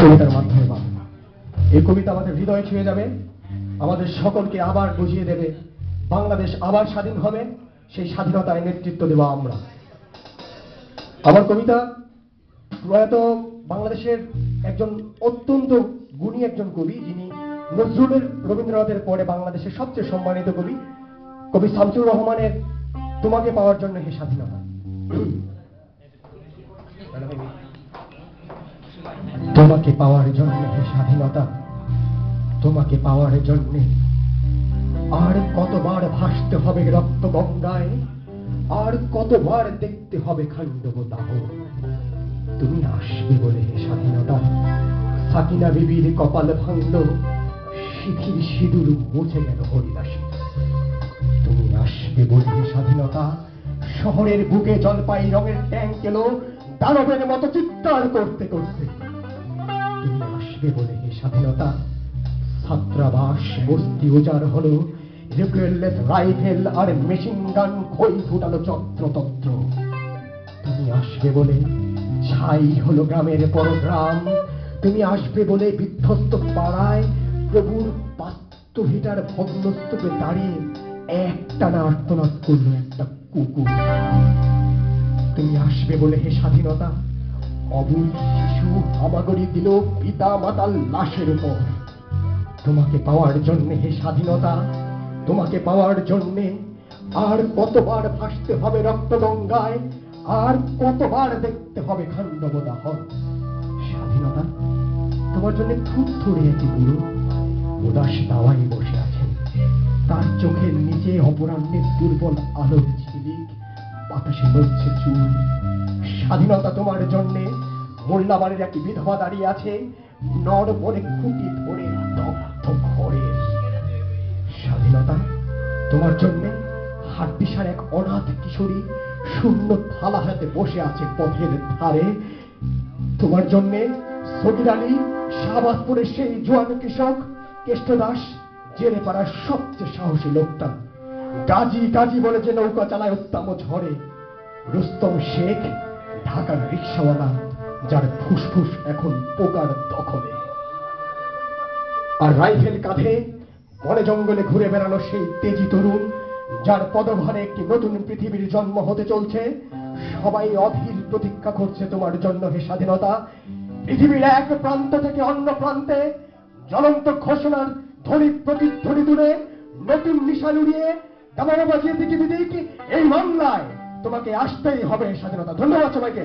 কবিতার মাধ্যমে পাবো। এই কবিতা আমাদের হৃদয়ে ছুঁয়ে যাবে, আমাদের সকলকে আবার বুঝিয়ে দেবে বাংলাদেশ আবার স্বাধীন হবে, সেই স্বাধীনতায় নেতৃত্ব দেব আমরা। আমার কবিতা প্রয়াত বাংলাদেশের একজন অত্যন্ত গুণী একজন কবি, যিনি নজরুলের রবীন্দ্রনাথের পরে বাংলাদেশের সবচেয়ে সম্মানিত কবি, কবি শামসুর রহমানের তোমাকে পাওয়ার জন্য হে স্বাধীনতা। তোমাকে পাওয়ার জন্য হে স্বাধীনতা, তোমাকে পাওয়ার জন্য আর কতবার ভাসতে হবে রক্ত গঙ্গায়, আর কতবার দেখতে হবে খান্ডব দাহ। তুমি আসবে বলে হে স্বাধীনতা, সাকিনা বিবির কপাল ভাঙল, শিথির সিঁদুর মুছে গেল হরিদাসী। তুমি আসবে বলে হে স্বাধীনতা, শহরের বুকে জলপাই রঙের ট্যাঙ্ক এলো দানবের মতো চিৎকার করতে করতে। তুমি আসবে বলে হে স্বাধীনতা, ছাত্রাবাস বস্তি উজাড় হলো, রিফিললেস রাইফেল আর মেশিন গান খই ফুটালো যত্রতত্র। তুমি আসবে বলে ছাই হলো গ্রামের পর গ্রাম, তুমি আসবে বলে বিধ্বস্ত পাড়ায় প্রভুর বাস্তুভিটার ভগ্নস্তূপে দাঁড়িয়ে একটানা আর্তনাদ করলো একটা কুকুর। তুমি আসবে বলে হে স্বাধীনতা, অবুল শিশু হামাগুড়ি দিল পিতা মাতার লাশের উপর। তোমাকে পাওয়ার জন্য হে স্বাধীনতা, তোমাকে পাওয়ার জন্য আর কতবার ভাসতে হবে রক্ত গঙ্গায়, আর কতবার দেখতে হবে খান্ডব দাহ। স্বাধীনতা, তোমার জন্য খুব ধরে একটি বুড়ো উদাস দাওয়ায় বসে আছেন, তার চোখের নিচে অপরাহ্নের দুর্বল আলোর ঝিলিক, বাতাসে নড়ছে চুল। স্বাধীনতা, তোমার জন্য মোল্লাবাড়ির একটি বিধবা দাঁড়িয়ে আছে নড় বলে খুঁটি ধরে দগ্ধ ঘরের। স্বাধীনতা, তোমার জন্য হাড্ডিসার এক অনাথ কিশোরী শূন্য থালা হাতে বসে আছে পথের ধারে। তোমার জন্য সগির আলী শাহবাজপুরের সেই জোয়ান কৃষক, কেষ্টদাস জেলে পাড়ার সবচেয়ে সাহসী লোকটা, গাজী গাজী বলে যে নৌকা চালায় উত্তম ঝড়ে, রুস্তম শেখ ঢাকার রিক্সাওয়ালা, যার ফুসফুস এখন পোকার দখলে। আর রাইফেল কাঁধে বনে জঙ্গলে ঘুরে বেড়ানো সেই তেজি তরুণ, যার পদভারে একটি নতুন পৃথিবীর জন্ম হতে চলছে। সবাই অধীর প্রতীক্ষা করছে তোমার জন্য হে স্বাধীনতা। পৃথিবীর এক প্রান্ত থেকে অন্য প্রান্তে জ্বলন্ত ঘোষণার ধ্বনি প্রতিধ্বনি তুলে নতুন নিশান উড়িয়ে দামানো বাজিয়ে দিকে বিদিক এই বাংলায় তোমাকে আসতেই হবে স্বাধীনতা। ধন্যবাদ সবাইকে।